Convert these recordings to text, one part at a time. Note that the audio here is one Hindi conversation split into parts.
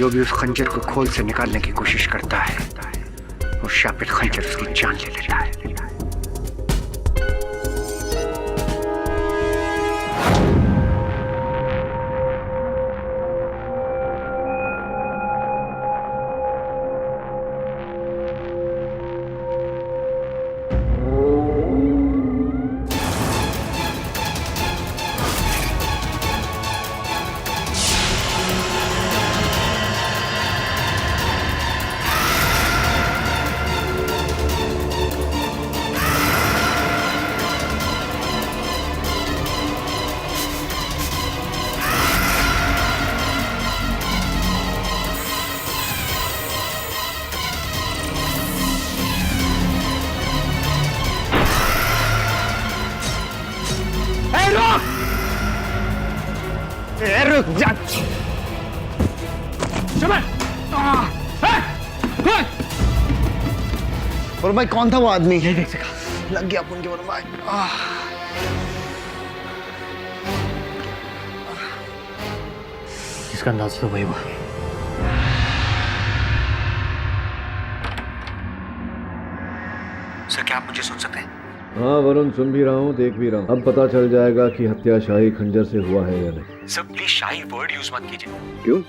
जो भी उस खंजर को खोल से निकालने की कोशिश करता है, वो शापित खंजर उसकी जान ले लेता है। रुक जा। और भाई कौन था वो आदमी? नहीं देख सका। लग गया अपन के वरुण भाई। इसका अंदाज तो वही हुआ। सर क्या आप मुझे सुन सकते हैं? हाँ वरुण, सुन भी रहा हूँ, देख भी रहा हूँ। अब पता चल जाएगा कि हत्या शाही खंजर से हुआ है या नहीं। Sir please shahi word use मत कीजिए। क्यों?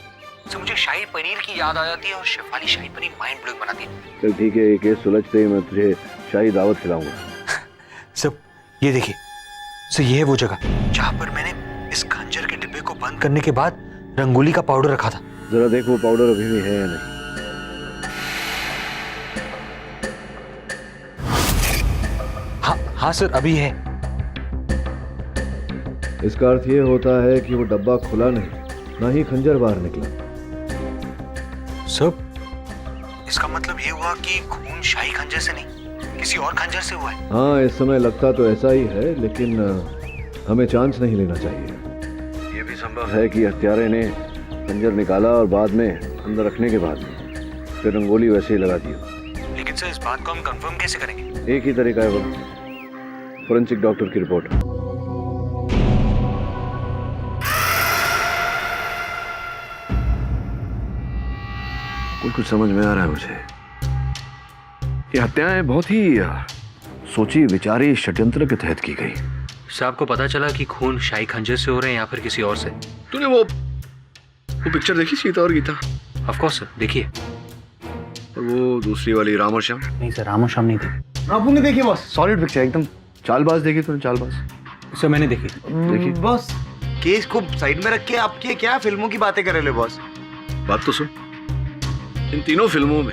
सर मुझे शाही पनीर की याद आ जाती है और शेफ वाली शाही पनीर माइंड ब्लोइंग बनाती है। चल ठीक है, ये केस सुलझते ही मैं तुझे शाही दावत खिलाऊंगा। सर ये देखिए, सर ये है वो जगह जहाँ पर मैंने इस खंजर के डिब्बे को बंद करने के बाद रंगोली का पाउडर रखा था। जरा देख वो पाउडर अभी भी है या नहीं। हाँ सर अभी है। इसका अर्थ ये होता है कि वो डब्बा खुला नहीं, ना ही खंजर बाहर निकला। सर इसका मतलब ये हुआ कि खून शाही खंजर से नहीं किसी और खंजर से हुआ है। हाँ इस समय लगता तो ऐसा ही है, लेकिन हमें चांस नहीं लेना चाहिए। ये भी संभव है कि हत्यारे ने खंजर निकाला और बाद में अंदर रखने के बाद फिर रंगोली वैसे ही लगा दी। लेकिन सर इस बात को हम कंफर्म कैसे करेंगे? एक ही तरीका है वो, फोरेंसिक डॉक्टर की रिपोर्ट। कुछ समझ में आ रहा है मुझे। ये हत्याएं बहुत ही सोची विचारी षड्यंत्र के तहत की गई। सर आपको पता चला कि खून शाही खंजर से हो रहे हैं या फिर किसी और से? तूने वो पिक्चर देखी सीता और गीता? ऑफ कोर्स सर देखिए। और वो दूसरी वाली राम और श्याम? नहीं सर राम और श्याम नहीं थी। आपने नहीं देखी बॉस? सॉलिड पिक्चर एकदम। चालबाज देखी तूने? चालबाज सर मैंने देखी। देखी बॉस केस को साइड में रख के आप ये क्या फिल्मों की बातें कर रहे हो बॉस? बात तो सुन, इन तीनों फिल्मों में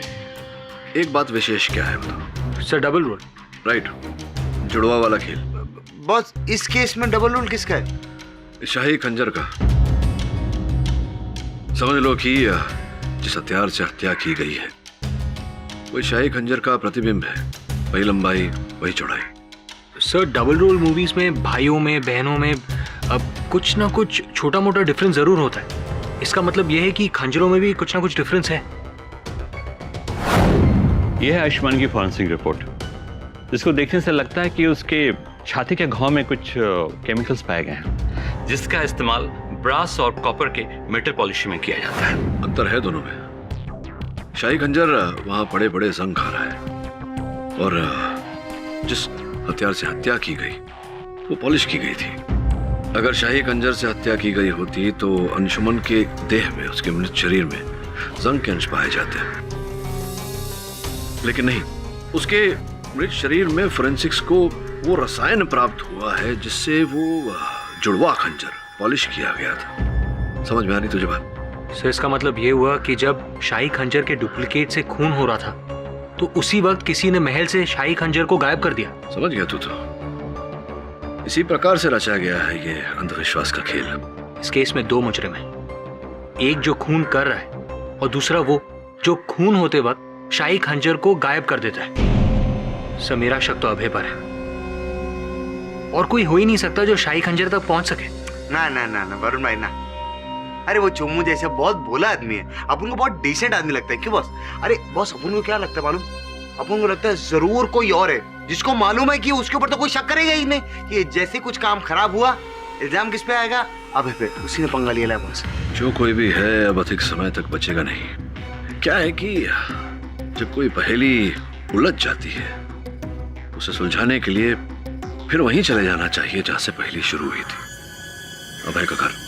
एक बात विशेष क्या है बताओ? Sir double role. राइट, जुड़वा वाला खेल। बॉस इस केस में डबल रोल किसका है? शाही खंजर का। समझ लो कि जिस हथियार से हत्या की गई है वही शाही खंजर का प्रतिबिंब है। वही लंबाई, वही चौड़ाई। सर डबल रोल मूवीज में भाइयों में बहनों में अब कुछ ना कुछ छोटा मोटा डिफरेंस जरूर होता है। इसका मतलब यह है कि खंजरों में भी कुछ ना कुछ डिफरेंस है। यह है आयुष्मान की फॉरेंसिक रिपोर्ट, जिसको देखने से लगता है कि उसके छाती के घाव में कुछ केमिकल्स पाए गए हैं, जिसका इस्तेमाल ब्रास और कॉपर के मेटल पॉलिशिंग में किया जाता है। अंतर है दोनों में। शाही खंजर वहां बड़े बड़े जंग खा रहा है और जिस हथियार से हत्या की गई वो पॉलिश की गई थी। अगर शाही खंजर से हत्या की गई होती तो अंशुमन के देह में, उसके मृत शरीर में जंग के अंश पाए जाते, लेकिन नहीं। उसके मृत शरीर में फोरेंसिक्स को वो रसायन प्राप्त हुआ है जिससे वो जुड़वा खंजर पॉलिश किया गया था। समझ में आ रही तुझे बात? सर इसका मतलब ये हुआ कि जब शाही खंजर के डुप्लीकेट से खून हो रहा था तो उसी वक्त किसी ने महल से शाही खंजर को गायब कर दिया। समझ गया तू तो। इसी प्रकार से रचा गया है ये अंधविश्वास का खेल। इस केस में दो मुजरिम हैं, एक जो खून कर रहा है और दूसरा वो जो खून होते वक्त शाही खंजर को गायब कर देता है। सर मेरा शक तो अभय पर है और कोई हो ही नहीं सकता जो शाही खंजर तक पहुंच सके। ना ना ना ना वरुण भाई ना। अरे वो चोमू जैसा बहुत भोला आदमी है, अपन को बहुत डिसेंट आदमी लगता है। क्यों बॉस? अरे बॉस अपन को क्या लगता है मालूम? अपन को लगता है जरूर कोई और है जिसको मालूम है कि उसके ऊपर तो कोई शक करेगा ही नहीं कि जैसे कुछ काम खराब हुआ इल्जाम किस पे आएगा? अबे पे उसी ने पंगा लिया है बॉस। जो कोई भी है अब अधिक समय तक बचेगा नहीं। क्या है कि जब कोई पहेली उलझ जाती है उसे सुलझाने के लिए फिर वहीं चले जाना चाहिए जहां से पहेली शुरू हुई थी, अभय का घर।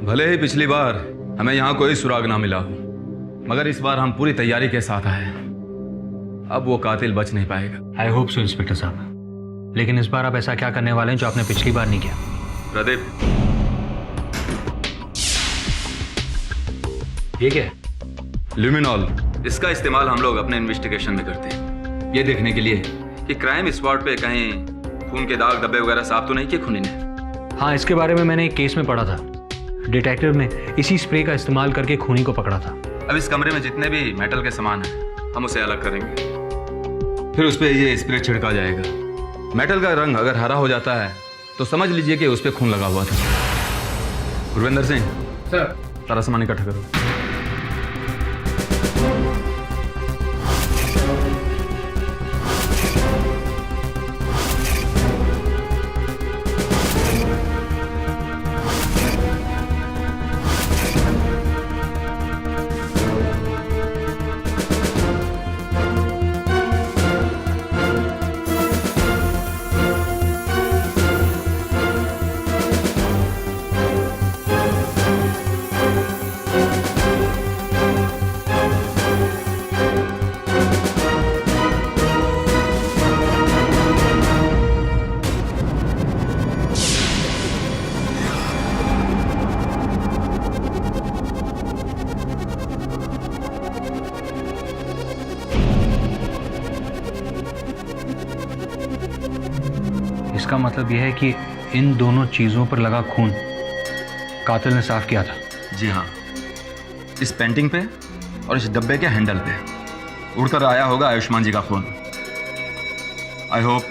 भले ही पिछली बार हमें यहाँ कोई सुराग ना मिला हो, मगर इस बार हम पूरी तैयारी के साथ आए हैं। अब वो कातिल बच नहीं पाएगा। आई होप सो इंस्पेक्टर साहब, लेकिन इस बार आप ऐसा क्या करने वाले हैं जो आपने पिछली बार नहीं किया? प्रदीप, ये क्या है? ल्यूमिनॉल। इसका इस्तेमाल हम लोग अपने इन्वेस्टिगेशन में करते हैं, ये देखने के लिए कि क्राइम स्पॉट पे कहीं खून के दाग धब्बे वगैरह साफ तो नहीं किए खूनी ने। हाँ, इसके बारे में मैंने एक केस में पढ़ा था। डिटेक्टिव ने इसी स्प्रे का इस्तेमाल करके खूनी को पकड़ा था। अब इस कमरे में जितने भी मेटल के सामान हैं हम उसे अलग करेंगे, फिर उस पर ये स्प्रे छिड़का जाएगा। मेटल का रंग अगर हरा हो जाता है तो समझ लीजिए कि उस पर खून लगा हुआ था। गुरविंदर सिंह सर, सारा सामान इकट्ठा करो। इसका मतलब यह है कि इन दोनों चीजों पर लगा खून कातिल ने साफ किया था। जी हाँ, इस पेंटिंग पे और इस डब्बे के हैंडल पे उड़कर आया होगा आयुष्मान जी का खून। आई होप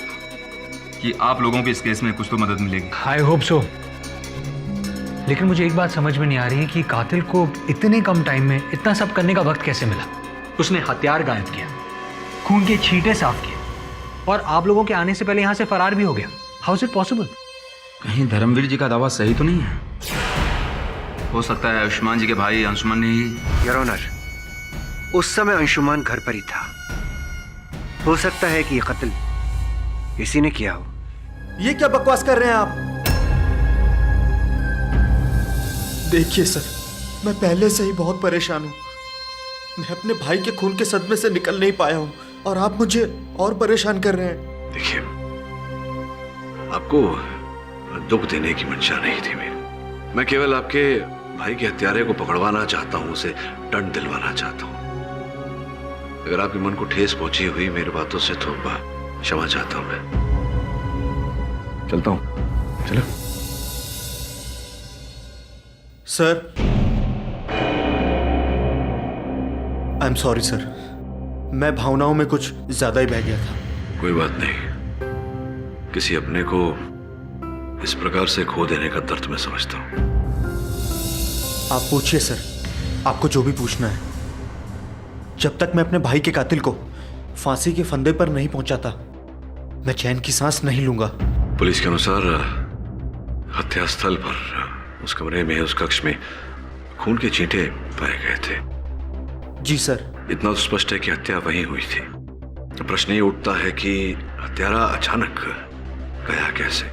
कि आप लोगों को इस केस में कुछ तो मदद मिलेगी। I hope so. लेकिन मुझे एक बात समझ में नहीं आ रही है कि कातिल को इतने कम टाइम में इतना सब करने का वक्त कैसे मिला। उसने हथियार गायब किया, खून के छींटे साफ किए और आप लोगों के आने से पहले यहाँ से फरार भी हो गया। How is it possible? कहीं धर्मवीर जी का दावा सही तो नहीं है? हो सकता है आयुष्मान जी के भाई अंशुमन ने ही। योर ऑनर, उस समय अंशुमान घर पर ही था। हो सकता है कि ये कत्ल इसी ने किया हो। ये क्या बकवास कर रहे हैं आप? देखिए सर, मैं पहले से ही बहुत परेशान हूँ। मैं अपने भाई के खून के सदमे से निकल नहीं पाया हूँ और आप मुझे और परेशान कर रहे हैं। देखिए, आपको दुख देने की मंशा नहीं थी मेरी। मैं केवल आपके भाई के हत्यारे को पकड़वाना चाहता हूँ, उसे दंड दिलवाना चाहता हूँ। अगर आपके मन को ठेस पहुंची हुई मेरी बातों से तो क्षमा चाहता हूँ। मैं चलता हूँ। चलो sir, I am sorry sir, मैं भावनाओं में कुछ ज्यादा ही बह गया था। कोई बात नहीं, किसी अपने को इस प्रकार से खो देने का दर्द मैं समझता हूँ। आप पूछिए सर, आपको जो भी पूछना है। जब तक मैं अपने भाई के कातिल को फांसी के फंदे पर नहीं पहुंचाता, मैं चैन की सांस नहीं लूंगा। पुलिस के अनुसार हत्यास्थल पर उस कमरे में, उस कक्ष में खून के छींटे पाए गए थे। जी सर। इतना तो स्पष्ट है कि हत्या वहीं हुई थी। प्रश्न ये उठता है कि हत्यारा अचानक गया कैसे।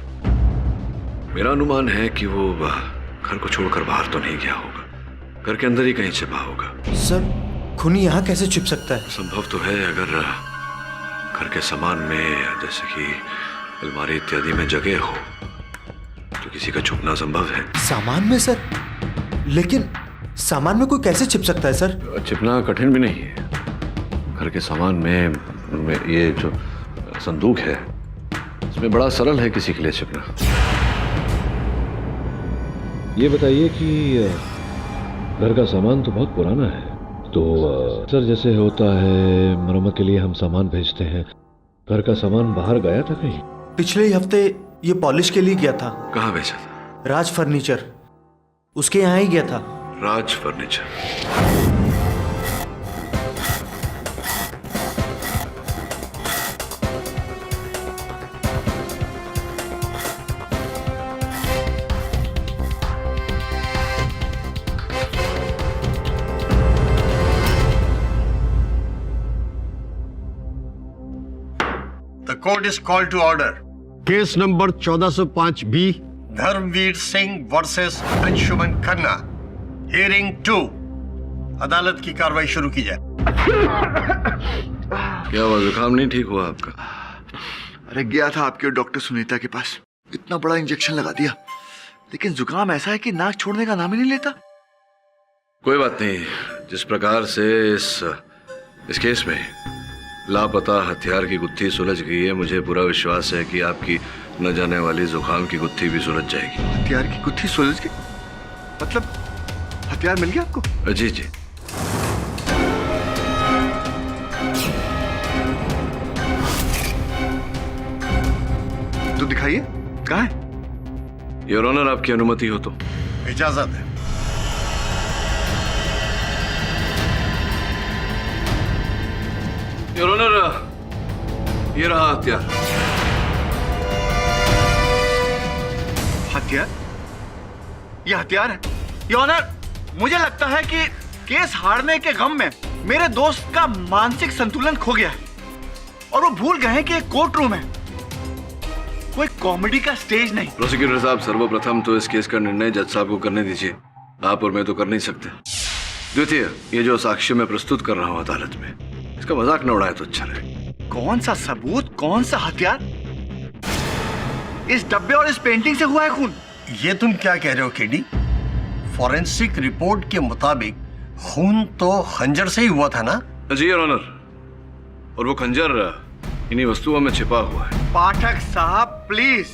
मेरा अनुमान है कि वो घर को छोड़कर बाहर तो नहीं गया होगा, घर के अंदर ही कहीं छिपा होगा। सर, खूनी यहाँ कैसे छिप सकता है? संभव तो है, अगर घर के सामान में जैसे कि अलमारी इत्यादि में जगह हो तो किसी का छुपना संभव है। सामान में सर? लेकिन सामान में कोई कैसे छिप सकता है सर? छिपना कठिन भी नहीं है। घर के सामान में ये जो संदूक है, इसमें बड़ा सरल है किसी के लिए छिपना। ये बताइए कि घर का सामान तो बहुत पुराना है, तो सर जैसे होता है मरम्मत के लिए हम सामान भेजते हैं, घर का सामान बाहर गया था कहीं? पिछले ही हफ्ते ये पॉलिश के लिए गया था। कहाँ भेजा था? राज फर्नीचर, उसके यहाँ ही गया था। Raj furniture. The court is called to order. Case number 1405 B Dharmveer Singh versus Anshuman Khanna. Hearing 2। अदालत की कार्रवाई शुरू की जाए। क्या हुआ, जुकाम नहीं ठीक हुआ आपका? अरे गया था आपके डॉक्टर सुनीता के पास, इतना बड़ा इंजेक्शन लगा दिया, लेकिन जुकाम ऐसा है कि नाक छोड़ने का नाम ही नहीं लेता। कोई बात नहीं, जिस प्रकार से इस केस में लापता हथियार की गुत्थी सुलझ गई है, मुझे पूरा विश्वास है कि आपकी न जाने वाली जुकाम की गुत्थी भी सुलझ जाएगी। हथियार की गुत्थी सुलझ गई? मतलब हथियार मिल गया आपको? जी जी। तो दिखाइए, कहाँ है? योर ऑनर, आपकी अनुमति हो तो। इजाजत है। योर ऑनर, ये रहा हथियार। हथियार? ये हथियार है? योर ऑनर, मुझे लगता है कि केस हारने के गम में मेरे दोस्त का मानसिक संतुलन खो गया है और वो भूल गए हैं कि एक कोर्ट रूम है, कोई कॉमेडी का स्टेज नहीं। प्रोसिक्यूटर साहब, सर्वप्रथम तो इस केस का निर्णय जज साहब को करने दीजिए, आप और मैं तो कर नहीं सकते। द्वितीय, ये जो साक्ष्य मैं प्रस्तुत कर रहा हूँ अदालत में, इसका मजाक न उड़ाए तो अच्छा रहे। कौन सा सबूत, कौन सा हथियार? इस डब्बे और इस पेंटिंग से हुआ है खून। ये तुम क्या कह रहे हो केडी? फॉरेंसिक रिपोर्ट के मुताबिक खून तो खंजर से ही हुआ था ना? जी योर ऑनर, और वो खंजर इन्हीं वस्तुओं में छिपा हुआ है। पाठक साहब प्लीज,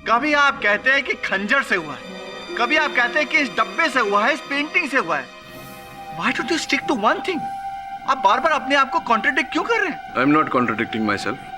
कभी आप कहते हैं कि खंजर से हुआ है, कभी आप कहते हैं कि इस डब्बे से हुआ है, इस पेंटिंग से हुआ है। Why don't you stick to one thing? आप बार बार अपने आप को कॉन्ट्रडिक्ट क्यों कर रहे हैं? I am not contradicting my self.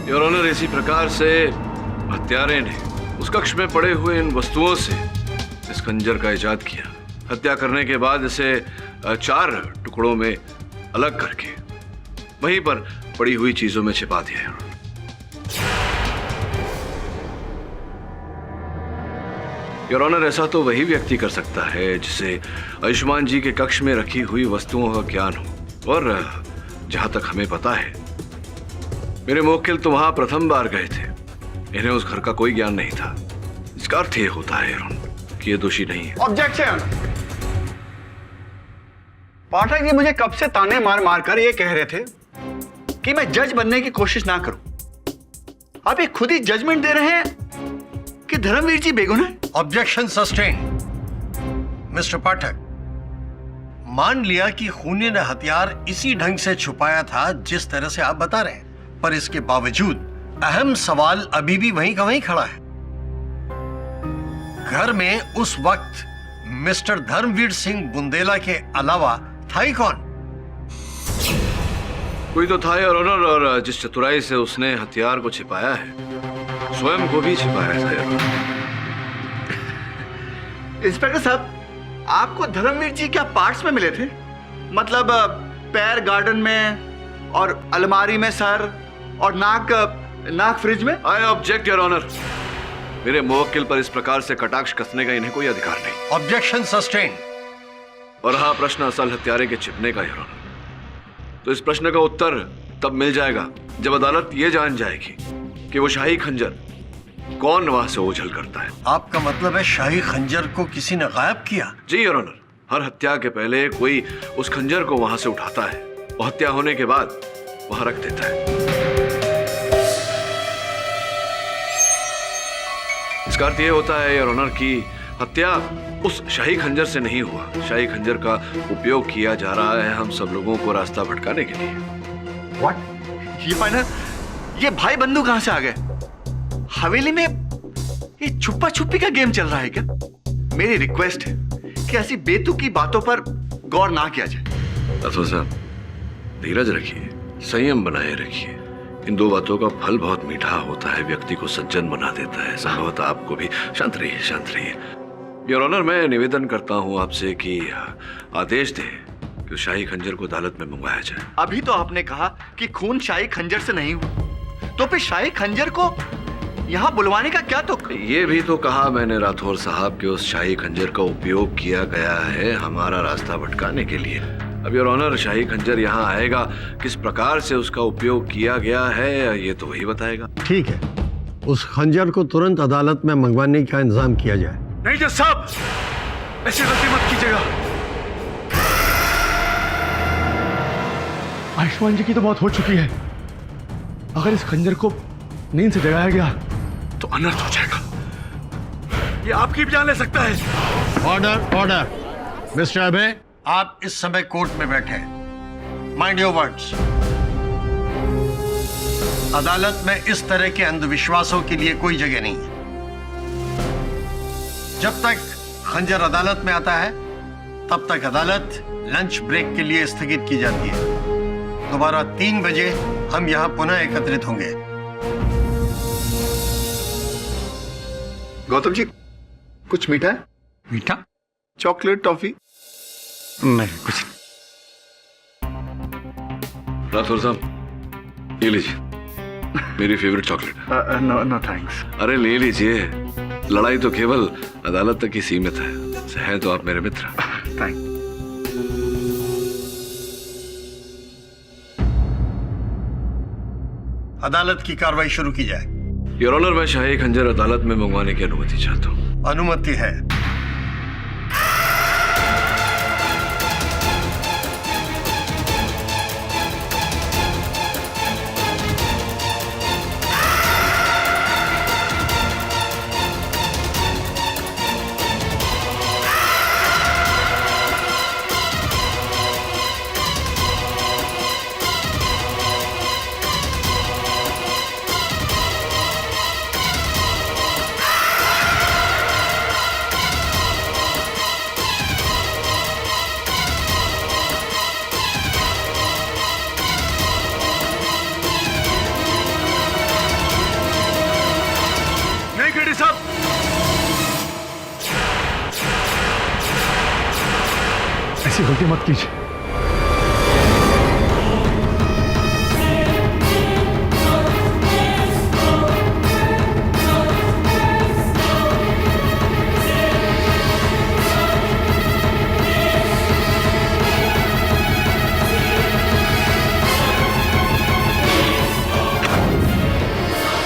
Your honour, इसी प्रकार से हत्यारे ने उस कक्ष में पड़े हुए इन वस्तुओं से इस खंजर का इजाद किया। हत्या करने के बाद इसे 4 टुकड़ों में अलग करके वहीं पर पड़ी हुई चीजों में छिपा दिया। योर ऑनर, ऐसा तो वही व्यक्ति कर सकता है जिसे आयुष्मान जी के कक्ष में रखी हुई वस्तुओं का ज्ञान हो, और जहां तक हमें पता है मेरे मुवक्किल तो वहां प्रथम बार गए थे, इन्हें उस घर का कोई ज्ञान नहीं था। इसका अर्थ ये होता है कि ये दोषी नहीं है। ऑब्जेक्शन! पाठक जी मुझे कब से ताने मार मार कर ये कह रहे थे कि मैं जज बनने की कोशिश ना करूं। आप ये खुद ही जजमेंट दे रहे हैं कि धर्मवीर जी बेगुनाह है। Objection sustain. मिस्टर पाठक, मान लिया कि खूनी ने हथियार इसी ढंग से छुपाया था जिस तरह से आप बता रहे हैं, पर इसके बावजूद अहम सवाल अभी भी वहीं का वहीं खड़ा है। घर में उस वक्त मिस्टर धर्मवीर सिंह बुंदेला के अलावा था ही कौन? कोई तो था योर ऑनर, और जिस चतुराई से उसने हथियार को छिपाया है, स्वयं को भी छिपाया था। इंस्पेक्टर साहब, आपको धर्मवीर जी क्या पार्ट्स में मिले थे? मतलब पैर गार्डन में और अलमारी में सर और नाक फ्रिज में? I object your honour. मेरे मुवक्किल पर इस प्रकार से कटाक्ष कसने का इन्हें कोई अधिकार नहीं। Objection sustain. और हाँ, प्रश्न असल हत्यारे के छिपने का योर ऑनर, तो इस प्रश्न का उत्तर तब मिल जाएगा जब अदालत ये जान जाएगी कि वो शाही खंजर कौन वहां से ओझल करता है। आपका मतलब है शाही खंजर को किसी ने गायब किया? जी योर ऑनर, हर हत्या के पहले कोई उस खंजर को वहां से उठाता है और हत्या होने के बाद वहां रख देता है। इसका अर्थ ये होता है योर ऑनर की हत्या उस शाही खंजर से नहीं हुआ। शाही खंजर का उपयोग किया जा रहा है हम सब लोगों को रास्ता भटकाने के लिए। व्हाट? ये फाइनल, ये भाई बंधु कहां से आ गए? हवेली में ये छुपा छुपी का गेम चल रहा है क्या? मेरी रिक्वेस्ट है कि ऐसी बेतुकी बातों पर गौर ना किया जाए। राठौर साहब, धीरज रखिए, संयम बनाए रखिए। इन दो बातों का फल बहुत मीठा होता है, व्यक्ति को सज्जन बना देता है। संभवतः आपको भी। शांत रहिए, शांत रहिए। योर ऑनर, मैं निवेदन करता हूं आपसे कि आदेश दें कि शाही खंजर को अदालत में मंगवाया जाए। अभी तो आपने कहा कि खून शाही खंजर से नहीं हुआ, तो फिर शाही खंजर को यहाँ बुलवाने का क्या तुक? ये भी तो कहा मैंने राठौर साहब कि उस शाही खंजर का उपयोग किया गया है हमारा रास्ता भटकाने के लिए। अब योर ऑनर, शाही खंजर यहाँ आएगा, किस प्रकार से उसका उपयोग किया गया है ये तो वही बताएगा। ठीक है, उस खंजर को तुरंत अदालत में मंगवाने का इंतजाम किया जाए। नहीं जज साहब, ऐसी गलती मत कीजिएगा। आयुष्मान जी की तो मौत हो चुकी है। अगर इस खंजर को नींद से जगाया गया तो अनर्थ हो जाएगा। ये आपकी भी जान ले सकता है। Order, order. मिस्टर अभय, आप इस समय कोर्ट में बैठे हैं। Mind your words. अदालत में इस तरह के अंधविश्वासों के लिए कोई जगह नहीं है। जब तक खंजर अदालत में आता है तब तक अदालत लंच ब्रेक के लिए स्थगित की जाती है। दोबारा 3 बजे हम यहां पुनः एकत्रित होंगे। गौतम जी, कुछ मीठा है? मीठा? Chocolate, toffee? नहीं, कुछ राठौर साहब, ये लीजिए, मेरी favourite chocolate. No no thanks. अरे ले लीजिए, लड़ाई तो केवल अदालत तक ही सीमित है तो आप मेरे मित्र। थैंक। अदालत की कार्रवाई शुरू की जाए। योर ऑनर, मैं शाही खंजर अदालत में मंगवाने की अनुमति चाहता हूँ। अनुमति है। ऐसी गलती मत कीजिए।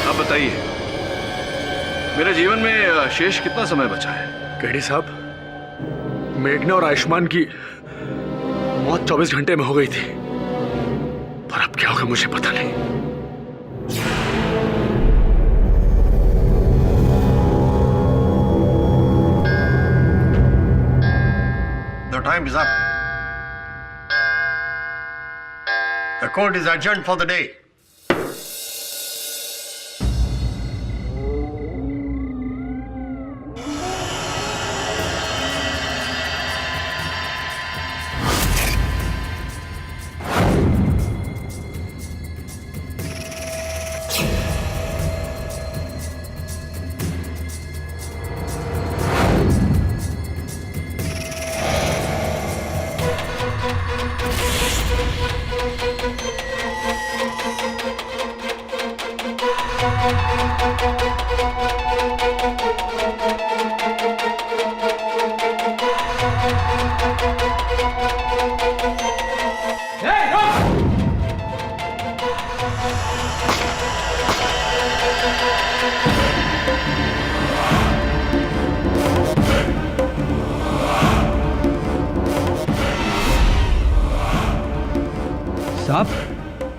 अब बताइए, मेरे जीवन में शेष कितना समय बचा है? केडी साहब, मेघना और आयुष्मान की मौत 24 घंटे में हो गई थी, पर अब क्या होगा मुझे पता नहीं। The time is up. The court is adjourned for the day. साहब,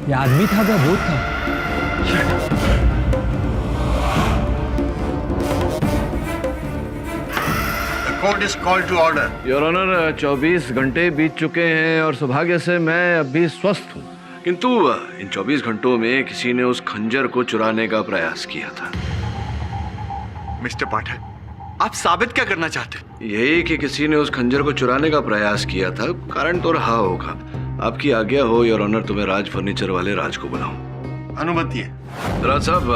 ये आदमी था क्या भूत था? Court is called to order. Your honour, 24 घंटे बीत चुके हैं और सौभाग्य से मैं अभी स्वस्थ हूँ, किंतु इन 24 घंटों में किसी ने उस खंजर को चुराने का प्रयास किया था। मिस्टर पाठक, आप साबित क्या करना चाहते हैं? यही कि किसी ने उस खंजर को चुराने का प्रयास किया था। कारण तो रहा होगा। आपकी आज्ञा हो योर ऑनर, तो मैं राज फर्नीचर वाले राज को बुलाऊं। अनुमति है। राज साहब,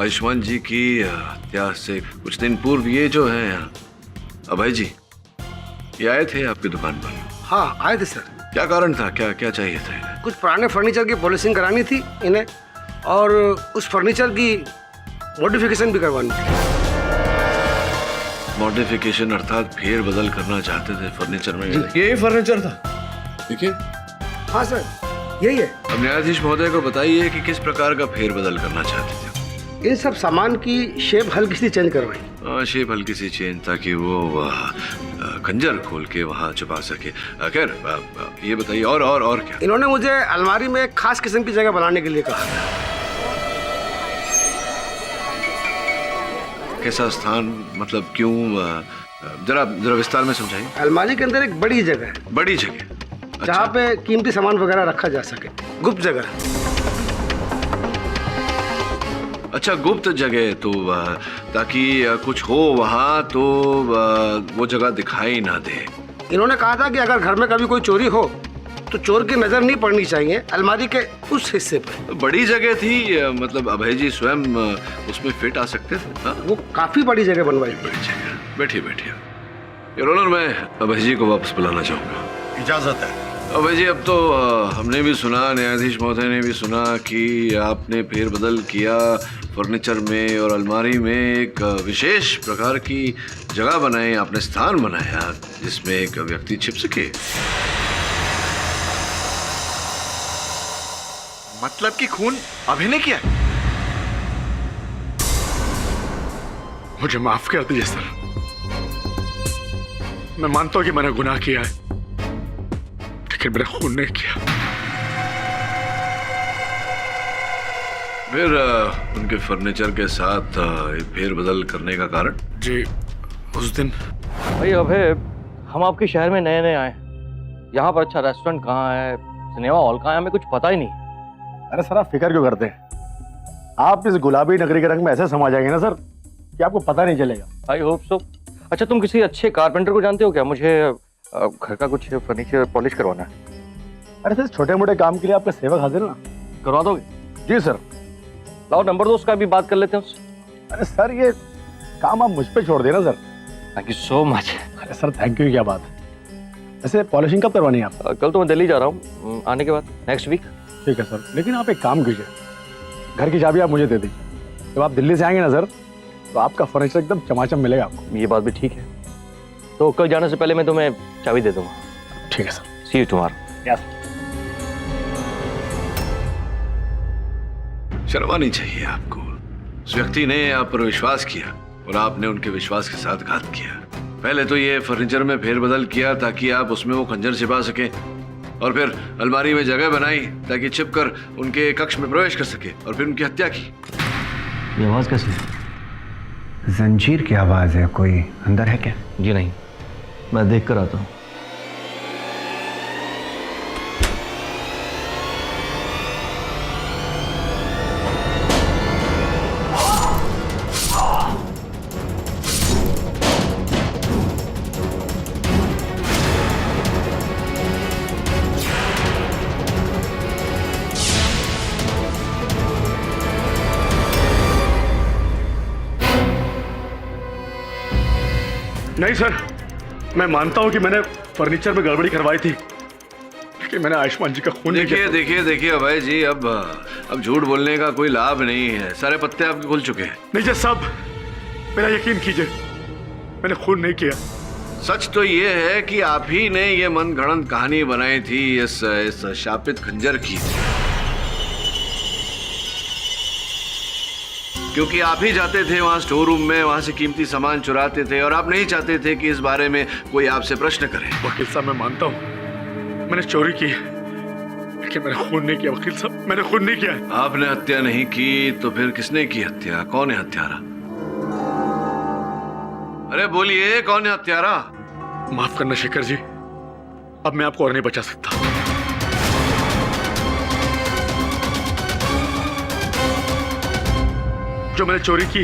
आयुष्मान जी की हत्या से कुछ दिन पूर्व ये जो है अभय जी, ये आए थे आपकी दुकान पर। हाँ आए थे सर। क्या कारण था? क्या क्या चाहिए था इन्हें? कुछ पुराने फर्नीचर की पॉलिशिंग करानी थी इन्हें, और उस फर्नीचर की मॉडिफिकेशन भी करवानी थी। मॉडिफिकेशन अर्थात फेर बदल करना चाहते थे फर्नीचर में। यही फर्नीचर था, देखिए। हाँ सर, यही है। अब न्यायाधीश महोदय को बताइए कि किस प्रकार का फेर बदल करना चाहते थे। इन सब सामान की शेप हल्की सी चेंज करवाई। शेप हल्की सी चेंज, ताकि वो खंजर खोल के वहाँ छुपा सके। खैर, ये बताइए और क्या? इन्होंने मुझे अलमारी में एक खास किस्म की जगह बनाने के लिए कहा। कैसा स्थान, मतलब क्यों? जरा विस्तार में समझाइए। अलमारी के अंदर एक बड़ी जगह है। बड़ी जगह? जहाँ पे कीमती सामान वगैरह रखा जा सके, गुप्त जगह। अच्छा, गुप्त जगह, तो ताकि कुछ हो वहाँ तो वो जगह दिखाई ना दे। इन्होंने कहा था कि अगर घर में कभी कोई चोरी हो तो चोर की नजर नहीं पड़नी चाहिए अलमारी के उस हिस्से पर। बड़ी जगह थी, मतलब अभय जी स्वयं उसमें फिट आ सकते थे। हाँ? वो काफी बड़ी जगह बनवाई। बड़ी जगह। बैठिए। योर ऑनर, मैं अभय जी को वापस बुलाना चाहूँगा। इजाजत है। अभय जी, अब तो हमने भी सुना, न्यायाधीश महोदय ने भी सुना कि आपने फेर बदल किया फर्नीचर में और अलमारी में। एक विशेष प्रकार की जगह बनाई आपने, स्थान बनाया जिसमें एक व्यक्ति छिप सके। मतलब कि खून अभय ने किया? मुझे माफ कर दीजिए सर, मैं मानता हूं कि मैंने गुनाह किया है, लेकिन मैंने खून नहीं किया। फिर उनके फर्नीचर के साथ फेर बदल करने का कारण? जी, उस दिन भाई अभय, हम आपके शहर में नए नए आए, यहाँ पर अच्छा रेस्टोरेंट कहाँ है, सिनेमा हॉल कहाँ है, हमें कुछ पता ही नहीं। अरे सर, आप फिक्र क्यों करते हैं? आप इस गुलाबी नगरी के रंग में ऐसे समा जाएंगे ना सर कि आपको पता नहीं चलेगा। I hope so. अच्छा, तुम किसी अच्छे कारपेंटर को जानते हो क्या? मुझे घर का कुछ फर्नीचर पॉलिश करवाना है। अरे सर, छोटे मोटे काम के लिए आपका सेवक हाजिर ना। करवा दोगे? जी सर। लाओ नंबर दो, उसका भी बात कर लेते हैं उससे। अरे सर, ये काम आप मुझ पे छोड़ देना sir. Thank you so much. अरे सर, थैंक यू, क्या बात है। वैसे पॉलिशिंग कब करवानी है आप? कल तो मैं दिल्ली जा रहा हूँ, आने के बाद नेक्स्ट वीक। ठीक है सर, लेकिन आप एक काम कीजिए, घर की चाबी आप मुझे दे दीजिए। जब आप दिल्ली से आएंगे ना सर, तो आपका फर्नीचर एकदम चमाचम मिलेगा आपको। ये बात भी ठीक है, तो कल जाने से पहले मैं तुम्हें चाबी दे दूंगा। ठीक है sir. See you tomorrow. Yes. शर्म आनी चाहिए आपको। उस व्यक्ति ने आप पर विश्वास किया और आपने उनके विश्वास के साथ घात किया। पहले तो ये फर्नीचर में फेरबदल किया ताकि आप उसमें वो खंजर छिपा सके, और फिर अलमारी में जगह बनाई ताकि छिपकर उनके कक्ष में प्रवेश कर सके, और फिर उनकी हत्या की। ये आवाज कैसी है? जंजीर की आवाज है, कोई अंदर है क्या? जी नहीं, मैं देख कर आता हूँ। नहीं सर, मैं मानता हूं कि मैंने फर्नीचर में गड़बड़ी करवाई थी, लेकिन मैंने आयुष्मान जी का खून नहीं किया। देखिए अभय जी, अब झूठ बोलने का कोई लाभ नहीं है। सारे पत्ते आपके खुल चुके हैं। नहीं जज साहब, मेरा यकीन कीजिए, मैंने खून नहीं किया। सच तो ये है कि आप ही ने ये मनगढ़ंत कहानी बनाई थी इस शापित खंजर की, क्योंकि आप ही जाते थे वहां स्टोर रूम में, वहां से कीमती सामान चुराते थे, और आप नहीं चाहते थे कि इस बारे में कोई आपसे प्रश्न करे। वकील साहब, मैं मानता हूं मैंने चोरी की, लेकिन मैंने खून नहीं किया। वकील साहब, मैंने खून नहीं किया। आपने हत्या नहीं की तो फिर किसने की हत्या? कौन है हत्यारा? अरे बोलिए, कौन है हत्यारा? माफ करना शेखर जी, अब मैं आपको और नहीं बचा सकता। जो मैंने चोरी की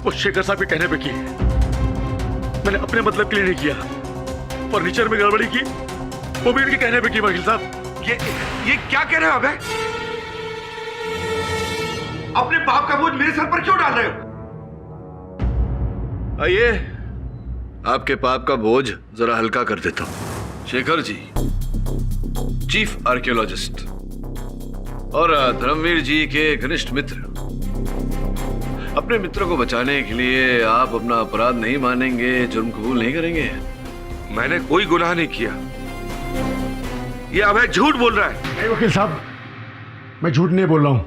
वो शेखर साहब के कहने पे की। मैंने अपने मतलब के लिए नहीं किया। फर्नीचर में गड़बड़ी की वो भी उनके कहने पे की। वकील साहब, ये क्या कह रहे हो अबे? अपने बाप का बोझ मेरे सर पर क्यों डाल रहे हो? आइए, आपके पाप का बोझ जरा हल्का कर देता हूं। शेखर जी, चीफ आर्कियोलॉजिस्ट और धर्मवीर जी के घनिष्ठ मित्र, अपने मित्र को बचाने के लिए आप अपना अपराध नहीं मानेंगे, जुर्म कबूल नहीं करेंगे? मैंने कोई गुनाह नहीं किया। ये अभय झूठ बोल रहा है। नहीं वकील साहब, मैं झूठ नहीं बोल रहा हूं।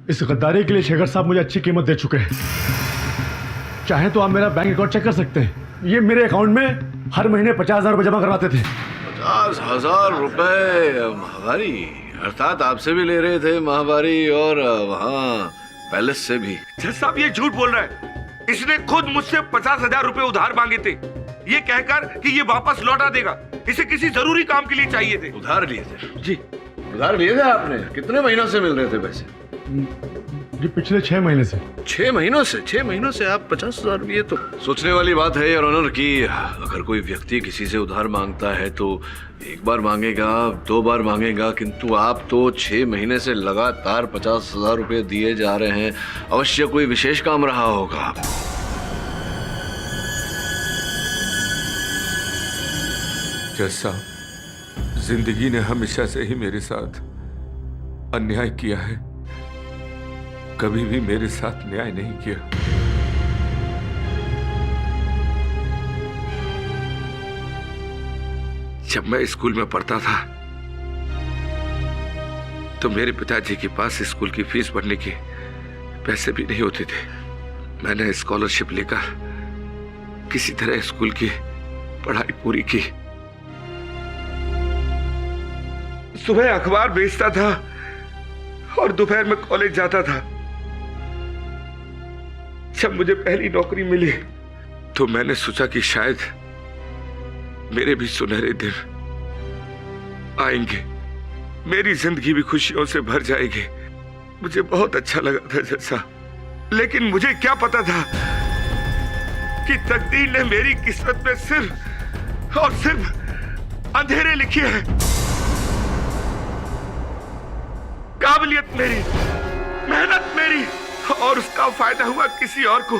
इस गद्दारी के लिए शेखर साहब मुझे अच्छी कीमत दे चुके हैं। चाहे तो आप मेरा बैंक अकाउंट चेक कर सकते हैं। ये मेरे अकाउंट में हर महीने 50,000 रुपए जमा करवाते थे। 50,000 रुपए माहवारी? अर्थात आपसे भी ले रहे थे माहवारी और वहाँ पैलेस से भी? जज साहब, ये झूठ बोल रहा है। इसने खुद मुझसे 50,000 रुपए उधार मांगे थे, ये कहकर कि ये वापस लौटा देगा। इसे किसी जरूरी काम के लिए चाहिए थे। उधार लिए थे? जी। उधार लिए थे आपने? कितने महीनों से मिल रहे थे पैसे? जी पिछले 6 महीने से। 6 महीनों से? 6 महीनों से आप 50,000? ये तो सोचने वाली बात है योर ऑनर कि अगर कोई व्यक्ति किसी से उधार मांगता है तो एक बार मांगेगा, 2 बार मांगेगा, किंतु आप तो 6 महीने से लगातार 50,000 रुपए दिए जा रहे हैं। अवश्य कोई विशेष काम रहा होगा। जज साहब, जिंदगी ने हमेशा से ही मेरे साथ अन्याय किया है, कभी भी मेरे साथ न्याय नहीं किया। जब मैं स्कूल में पढ़ता था तो मेरे पिताजी के पास स्कूल की फीस भरने के पैसे भी नहीं होते थे। मैंने स्कॉलरशिप लेकर किसी तरह स्कूल की पढ़ाई पूरी की। सुबह अखबार बेचता था और दोपहर में कॉलेज जाता था। जब मुझे पहली नौकरी मिली तो मैंने सोचा कि शायद मेरे भी सुनहरे दिन आएंगे, मेरी जिंदगी भी खुशियों से भर जाएगी। मुझे बहुत अच्छा लगा था जैसा, लेकिन मुझे क्या पता था कि तकदीर ने मेरी किस्मत में सिर्फ और सिर्फ अंधेरे लिखे हैं। काबिलियत मेरी, मेहनत मेरी, और उसका फायदा हुआ किसी और को।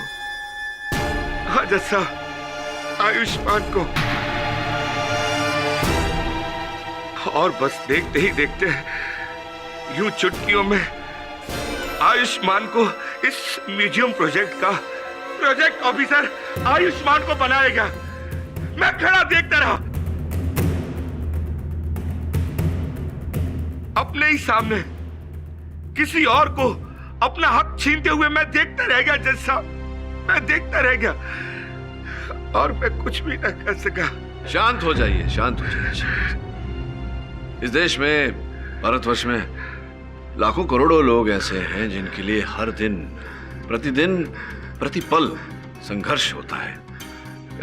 हाँ जैसा आयुष्मान को। और बस देखते ही देखते यूं चुटकियों में आयुष्मान को इस म्यूजियम प्रोजेक्ट का प्रोजेक्ट ऑफिसर आयुष्मान को बनाया गया। मैं खड़ा देखता रहा, अपने ही सामने किसी और को अपना हक छीनते हुए मैं देखता रह गया। जैसा मैं देखता रह गया और मैं कुछ भी न कर सका। शांत हो जाइए, शांत हो जाइए। इस देश में, भारतवर्ष में लाखों करोड़ों लोग ऐसे हैं जिनके लिए हर दिन, प्रतिदिन, प्रतिपल संघर्ष होता है।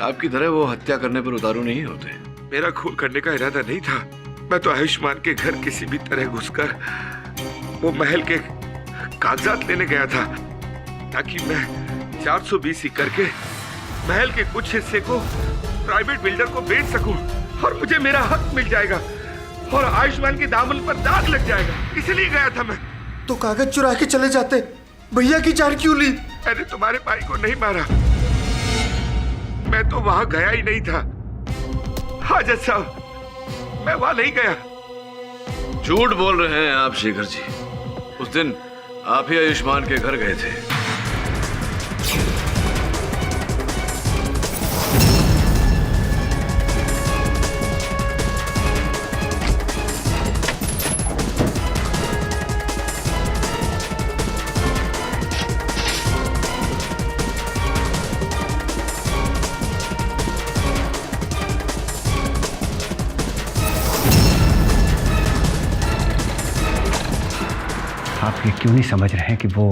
आपकी तरह वो हत्या करने पर उतारू नहीं होते। मेरा खून करने का इरादा नहीं था। मैं तो आयुष्मान के घर किसी भी तरह घुसकर वो महल के कागजात लेने गया था ताकि मैं 420 करके महल के कुछ हिस्से को प्राइवेट बिल्डर को बेच सकूं और मुझे मेरा हक मिल जाएगा और आयुष्मान के दामन पर दाग लग जाएगा। इसलिए गया था मैं। तो कागज चुरा के चले जाते, भैया की जान क्यों ली? मैंने तुम्हारे भाई को नहीं मारा, मैं तो वहां गया ही नहीं था। हाँ जज साहब, मैं वहां नहीं गया। झूठ बोल रहे हैं आप शेखर जी। उस दिन आप ही आयुष्मान के घर गए थे। आप ये क्यों नहीं समझ रहे हैं कि वो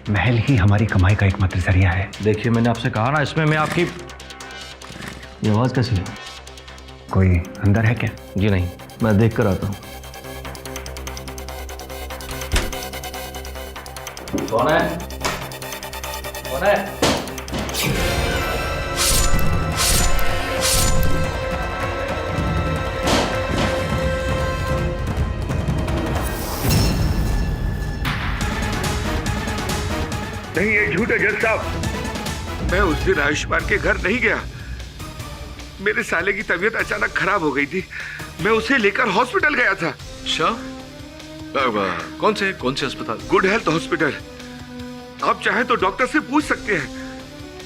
महल ही हमारी कमाई का एकमात्र जरिया है। देखिए मैंने आपसे कहा ना, इसमें मैं आपकी ये आवाज़ कैसी है? कोई अंदर है क्या? जी नहीं, मैं देख कर आता हूँ। कौन है? कौन है? नहीं, ये झूठ है जज साहब। मैं उस दिन आयुष्मान के घर नहीं गया। मेरे साले की तबीयत अचानक खराब हो गई थी, मैं उसे लेकर हॉस्पिटल गया था। अच्छा, कौन से अस्पताल? Good health hospital. आप चाहे तो डॉक्टर से पूछ सकते हैं,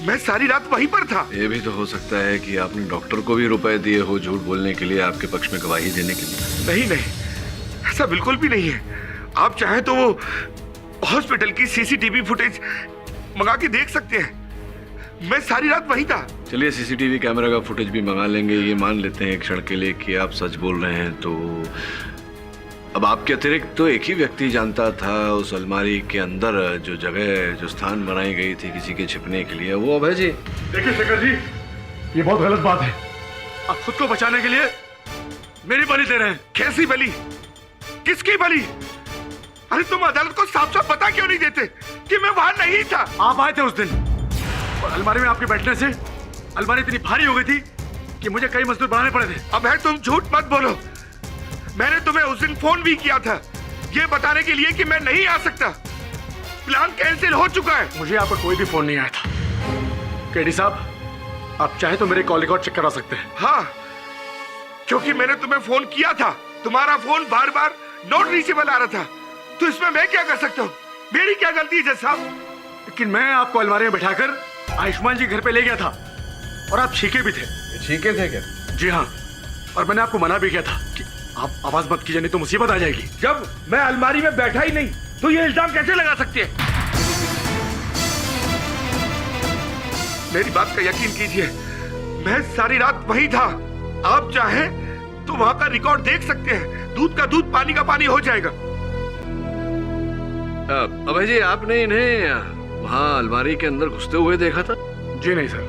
मैं सारी रात वहीं पर था। ये भी तो हो सकता है कि आपने डॉक्टर को भी रुपए दिए हो झूठ बोलने के लिए, आपके पक्ष में गवाही देने के लिए। नहीं नहीं, ऐसा बिल्कुल भी नहीं है। आप चाहे तो वो हॉस्पिटल की सीसीटीवी फुटेज मंगा के देख सकते हैं, मैं सारी रात वहीं था। चलिए सीसीटीवी कैमरा का फुटेज भी मंगा लेंगे। ये मान लेते हैं एक क्षण के लिए कि आप सच बोल रहे हैं, तो अब आपके अतिरिक्त तो एक ही व्यक्ति जानता था उस अलमारी के अंदर जो जगह, जो स्थान बनाई गई थी किसी के छिपने के लिए, वो अभय जी। देखिए शेखर जी, ये बहुत गलत बात है। आप खुद को बचाने के लिए मेरी बलि दे रहे हैं। कैसी बलि? किसकी बलि? अरे तुम अदालत को साफ साफ पता क्यों नहीं देते कि मैं वहां नहीं था? आप आए थे उस दिन और अलमारी में आपके बैठने से अलमारी इतनी भारी हो गई थी कि मुझे कई मजदूर बनाने पड़े थे। अब है, तुम झूठ मत बोलो। मैंने तुम्हें उस दिन फोन भी किया था ये बताने के लिए कि मैं नहीं आ सकता। प्लान कैंसिल हो चुका है। मुझे आपका कोई भी फोन नहीं आया था। केडी साहब, आप चाहे तो मेरे कॉल रिकॉर्ड चेक करा सकते हैं। हाँ, क्योंकि मैंने तुम्हें फोन किया था, तुम्हारा फोन बार बार नॉट रीचेबल आ रहा था, तो इसमें मैं क्या कर सकता हूँ? मेरी क्या गलती है जज साहब? लेकिन मैं आपको अलमारी में बैठाकर आयुष्मान जी घर पे ले गया था और आप छीके भी थे। छीके थे क्या? जी हाँ, और मैंने आपको मना भी किया था कि आप आवाज मत कीजिए, नहीं तो मुसीबत आ जाएगी। जब मैं अलमारी में बैठा ही नहीं तो ये इल्जाम कैसे लगा सकते हैं? मेरी बात का यकीन कीजिए, मैं सारी रात वहीं था। आप चाहें तो वहां का रिकॉर्ड देख सकते हैं। दूध का दूध, पानी का पानी हो जाएगा। अभय जी, आपने इन्हें वहां अलमारी के अंदर घुसते हुए देखा था? जी नहीं सर,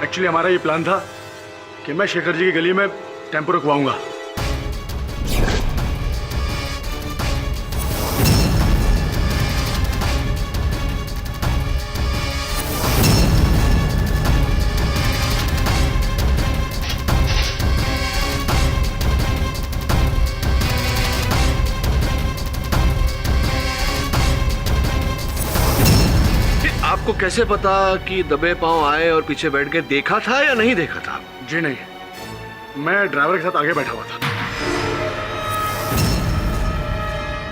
एक्चुअली हमारा ये प्लान था कि मैं शेखर जी की गली में टेम्पो रुकवाऊंगा। आपको कैसे पता कि दबे पांव आए और पीछे बैठ के देखा था या नहीं देखा था? जी नहीं, मैं ड्राइवर के साथ आगे बैठा हुआ था।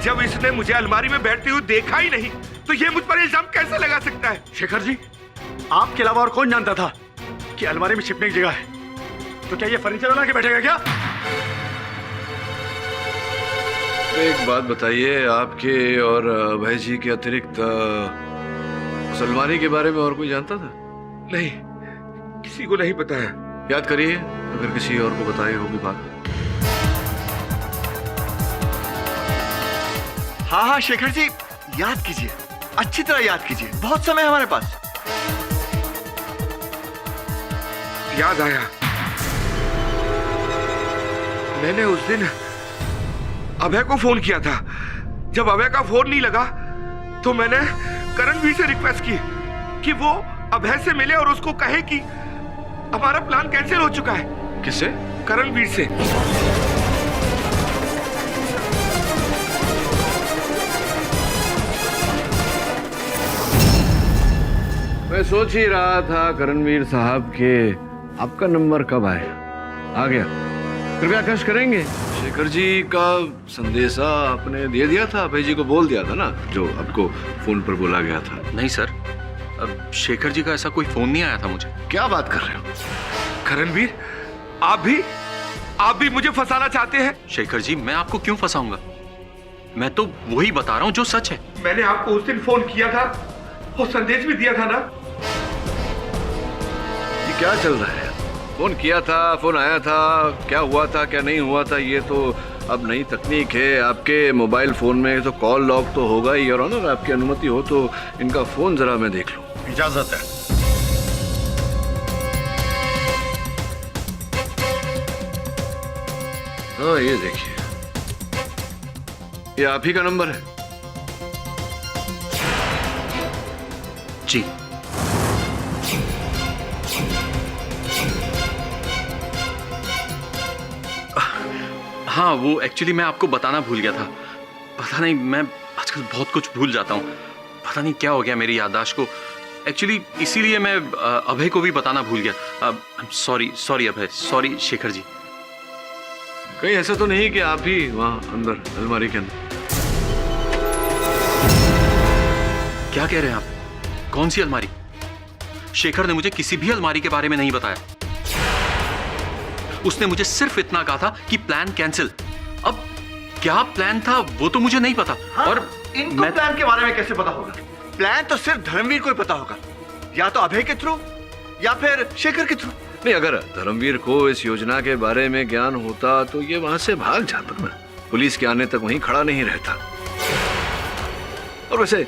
जब इसने मुझे अलमारी में बैठते हुए देखा ही नहीं तो ये मुझ पर इल्जाम कैसे लगा सकता है? शेखर जी, आपके अलावा और कौन जानता था कि अलमारी में छिपने की जगह है? तो क्या ये फर्नीचर वाला के बैठेगा क्या? एक बात बताइए, आपके और अभय जी के अतिरिक्त उस अलमारी के बारे में और कोई जानता था? नहीं, किसी को नहीं पता है। याद करिए, अगर किसी और को बताई होगी बात। हाँ हाँ शेखर जी, याद कीजिए, अच्छी तरह याद कीजिए, बहुत समय है हमारे पास। याद आया, मैंने उस दिन अभय को फोन किया था। जब अभय का फोन नहीं लगा तो मैंने करणवीर से रिक्वेस्ट की कि वो अभय से मिले और उसको कहे कि हमारा प्लान कैंसिल हो चुका है। किससे? करणवीर से। मैं सोच ही रहा था करणवीर साहब के आपका नंबर कब आया। आ गया, कृपया कष्ट करेंगे। शेखर जी का संदेशा आपने दे दिया था, अभय जी को बोल दिया था ना, जो आपको फोन पर बोला गया था। नहीं सर, अब शेखर जी का ऐसा कोई फोन नहीं आया था मुझे। क्या बात कर रहे हो? करणवीर, आप भी मुझे फंसाना चाहते हैं? शेखर जी, मैं आपको क्यों फंसाऊंगा? मैं तो वही बता रहा हूं जो सच है। मैंने आपको उस दिन फोन किया था और संदेश भी दिया था ना। ये क्या चल रहा है? फोन किया था, फोन आया था, क्या हुआ था क्या नहीं हुआ था, ये तो अब नई तकनीक है। आपके मोबाइल फोन में तो कॉल लॉग तो होगा ही, योर ऑनर आपकी अनुमति हो तो इनका फोन जरा मैं देख लूं। इजाजत है। हाँ ये देखिए, ये आप ही का नंबर है? जी। हाँ, वो एक्चुअली मैं आपको बताना भूल गया था। पता नहीं, मैं आजकल बहुत कुछ भूल जाता हूँ। पता नहीं क्या हो गया मेरी याददाश्त को। एक्चुअली इसीलिए मैं अभय को भी बताना भूल गया। सॉरी अभय, सॉरी शेखर जी। कहीं ऐसा तो नहीं कि आप ही वहां अंदर अलमारी के अंदर? क्या कह रहे हैं आप? कौन सी अलमारी? शेखर ने मुझे किसी भी अलमारी के बारे में नहीं बताया। उसने मुझे सिर्फ इतना कहा था कि प्लान कैंसिल। अब क्या प्लान था वो तो मुझे नहीं पता। हाँ, और इनको प्लान के बारे में कैसे पता होगा? प्लान तो सिर्फ धर्मवीर को ही पता होगा, या तो अभय के थ्रू या फिर शेखर के थ्रू। नहीं, अगर धर्मवीर को इस योजना के बारे में ज्ञान होता तो ये वहां से भाग जाता ना, पुलिस के आने तक वहीं खड़ा नहीं रहता। और वैसे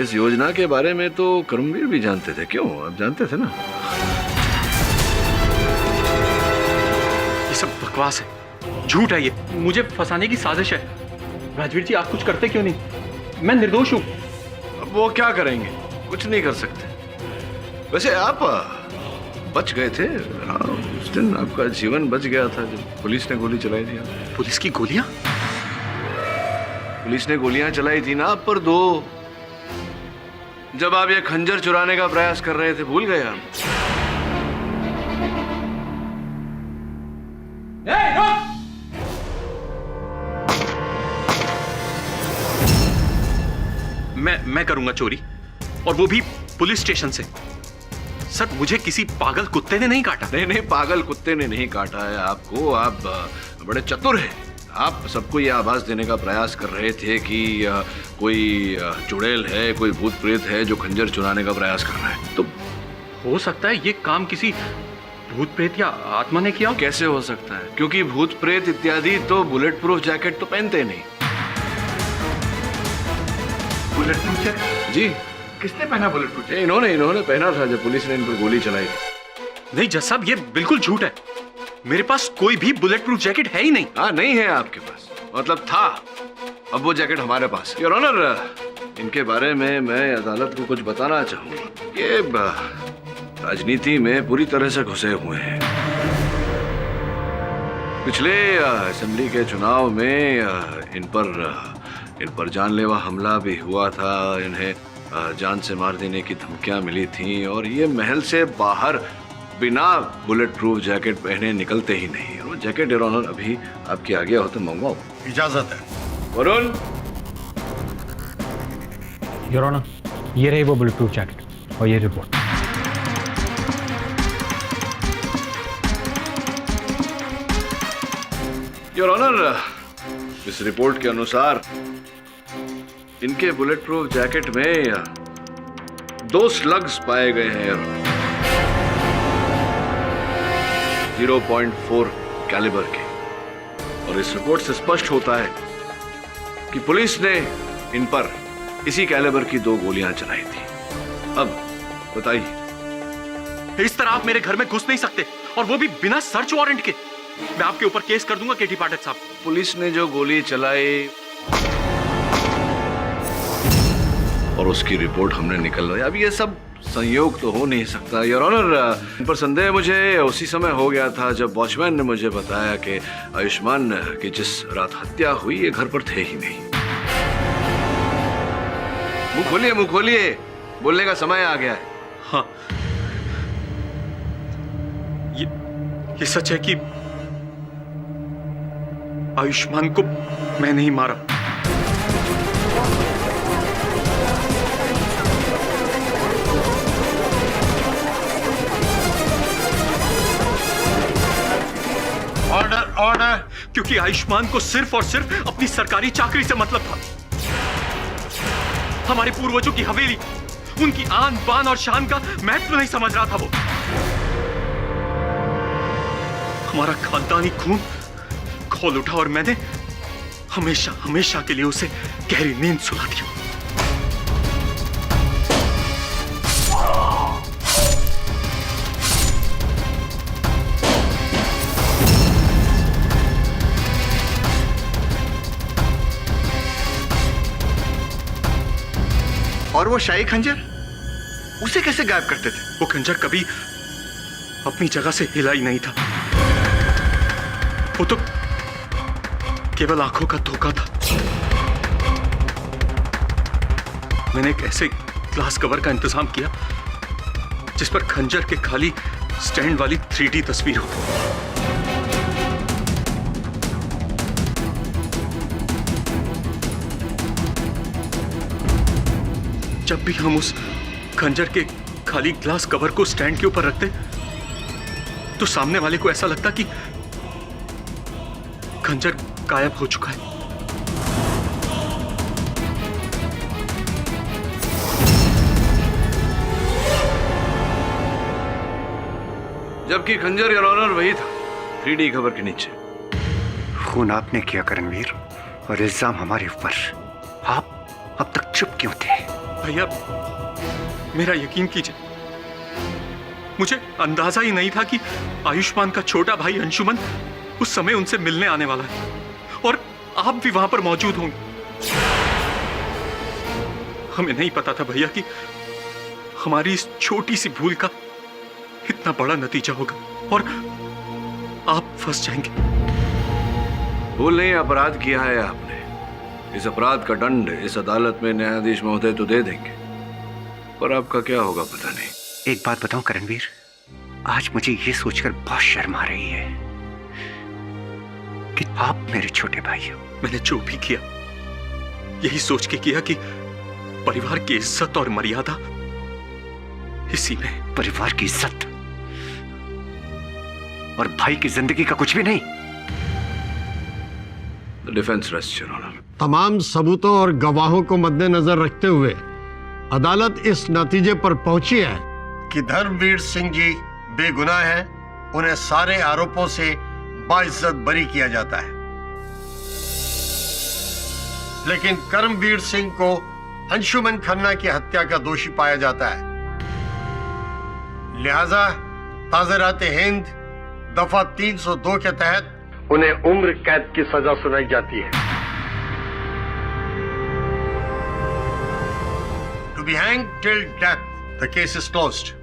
इस योजना के बारे में तो कर्मवीर भी जानते थे। क्यों, आप जानते थे ना? ये सब बकवास है, झूठ है, ये मुझे फंसाने की साजिश है। राजवीर जी, आप कुछ करते क्यों नहीं? मैं निर्दोष हूं। अब वो क्या करेंगे, कुछ नहीं कर सकते। वैसे आप बच गए थे। उस दिन आपका जीवन बच गया था जब पुलिस ने गोली चलाई थी। पुलिस की गोलियां? पुलिस ने गोलियां चलाई थी ना आप पर, 2, जब आप ये खंजर चुराने का प्रयास कर रहे थे। भूल गए आप? मैं करूंगा चोरी, और वो भी पुलिस स्टेशन से। सर, मुझे किसी पागल कुत्ते ने नहीं काटा। नहीं, पागल कुत्ते ने नहीं काटा है आपको। आप बड़े चतुर हैं। आप सबको ये आभास देने का प्रयास कर रहे थे कि कोई चुड़ैल है, कोई भूत प्रेत है जो खंजर चुराने का प्रयास कर रहा है। तो हो सकता है ये काम किसी भूत प्रेत या आत्मा ने किया। कैसे हो सकता है? क्योंकि भूत प्रेत इत्यादि तो बुलेट प्रूफ जैकेट तो पहनते नहीं। Bullet proof jacket? जी। किसने पहना बुलेट प्रूफ? इन्होंने पहना था जब पुलिस ने इन पर गोली चलाई थी। नहीं जज साहब, ये बिल्कुल झूठ है। मेरे पास कोई भी बुलेट प्रूफ जैकेट है ही नहीं। हाँ, नहीं है आपके पास, मतलब था। अब वो जैकेट हमारे पास। योर ऑनर, इनके बारे में मैं अदालत को कुछ बताना चाहूंगा। ये राजनीति में पूरी तरह से घुसे हुए हैं। पिछले असेंबली के चुनाव में इन पर जानलेवा हमला भी हुआ था। इन्हें जान से मार देने की धमकियां मिली थीं, और ये महल से बाहर बिना बुलेट प्रूफ जैकेट पहने निकलते ही नहीं। वो जैकेट योर ऑनर अभी आपके आगे हो तो मंगवाओ। इजाजत है। वरुण। योर ऑनर, ये रही वो बुलेट प्रूफ जैकेट और ये रिपोर्ट। योर ऑनर, इस रिपोर्ट के अनुसार इनके बुलेट प्रूफ जैकेट में 2 स्लग्स पाए गए हैं 0.4 कैलिबर के। और इस रिपोर्ट से स्पष्ट होता है कि पुलिस ने इन पर इसी कैलिबर की 2 गोलियां चलाई थी। अब बताइए। इस तरह आप मेरे घर में घुस नहीं सकते, और वो भी बिना सर्च वारंट के। मैं आपके ऊपर केस कर दूंगा केटी पाठक साहब। पुलिस ने जो गोली चलाई और उसकी रिपोर्ट हमने निकलवाई। अब ये सब संयोग तो हो नहीं सकता योर ऑनर। इन पर संदेह मुझे उसी समय हो गया था जब वॉचमैन ने मुझे बताया कि आयुष्मान की जिस रात हत्या हुई ये घर पर थे ही नहीं। मुंह खोलिए, बोलने का समय आ गया है। हाँ, ये सच है कि आयुष्मान को मैं नहीं मारा। ऑर्डर। क्योंकि आयुष्मान को सिर्फ और सिर्फ अपनी सरकारी चाकरी से मतलब था। हमारे पूर्वजों की हवेली, उनकी आन बान और शान का महत्व नहीं समझ रहा था वो। हमारा खानदानी खून खोल उठा और मैंने हमेशा हमेशा के लिए उसे गहरी नींद सुला दी। और वो शाही खंजर, उसे कैसे गायब करते थे? वो खंजर कभी अपनी जगह से हिला ही नहीं था। वो तो केवल आंखों का धोखा था। मैंने एक ऐसे ग्लास कवर का इंतजाम किया जिस पर खंजर के खाली स्टैंड वाली 3D तस्वीर हो। जब भी हम उस खंजर के खाली ग्लास कवर को स्टैंड के ऊपर रखते तो सामने वाले को ऐसा लगता कि खंजर गायब हो चुका है। जबकि खंजर योर ऑनर वही था, 3D कवर के नीचे। खून आपने किया करणवीर, और इल्जाम हमारे ऊपर। आप अब तक चुप क्यों थे? भैया मेरा यकीन कीजिए, मुझे अंदाजा ही नहीं था कि आयुष्मान का छोटा भाई अंशुमन उस समय उनसे मिलने आने वाला है और आप भी वहां पर मौजूद होंगे। हमें नहीं पता था भैया कि हमारी इस छोटी सी भूल का इतना बड़ा नतीजा होगा और आप फंस जाएंगे। भूल नहीं, अपराध किया है आपने। इस अपराध का दंड इस अदालत में न्यायाधीश महोदय तो दे देंगे, पर आपका क्या होगा पता नहीं। एक बात बताऊं करणवीर, आज मुझे ये सोचकर बहुत शर्म आ रही है कि आप मेरे छोटे भाई हो। मैंने जो भी किया यही सोच के किया कि परिवार की इज्जत और मर्यादा इसी में। परिवार की इज्जत और भाई की जिंदगी का कुछ भी नहीं। Defence rest your honour. तमाम सबूतों और गवाहों को मद्देनजर रखते हुए अदालत इस नतीजे पर पहुंची है कि धर्मवीर सिंह जी बेगुनाह हैं। उन्हें सारे आरोपों से बाइज्जत बरी किया जाता है, लेकिन कर्मवीर सिंह को अंशुमन खन्ना की हत्या का दोषी पाया जाता है। लिहाजा ताज़रात हिंद दफा 302 के तहत उन्हें उम्र कैद की सजा सुनाई जाती है। To be hanged till death. The case is closed.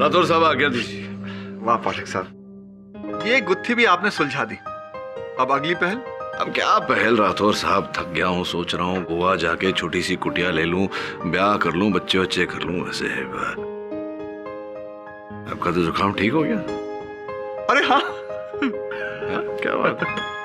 Rathore साहब आज्ञा दीजिए। वाह पाठक साहब, ये गुत्थी भी आपने सुलझा दी। अब अगली पहल? अब क्या पहल राठौर साहब, थक गया हूँ। सोच रहा हूँ गोवा जाके छोटी सी कुटिया ले लूं, ब्याह कर लूं, बच्चे बच्चे कर लूं। वैसे आपका तो जुकाम ठीक हो गया? अरे हाँ, क्या बात है।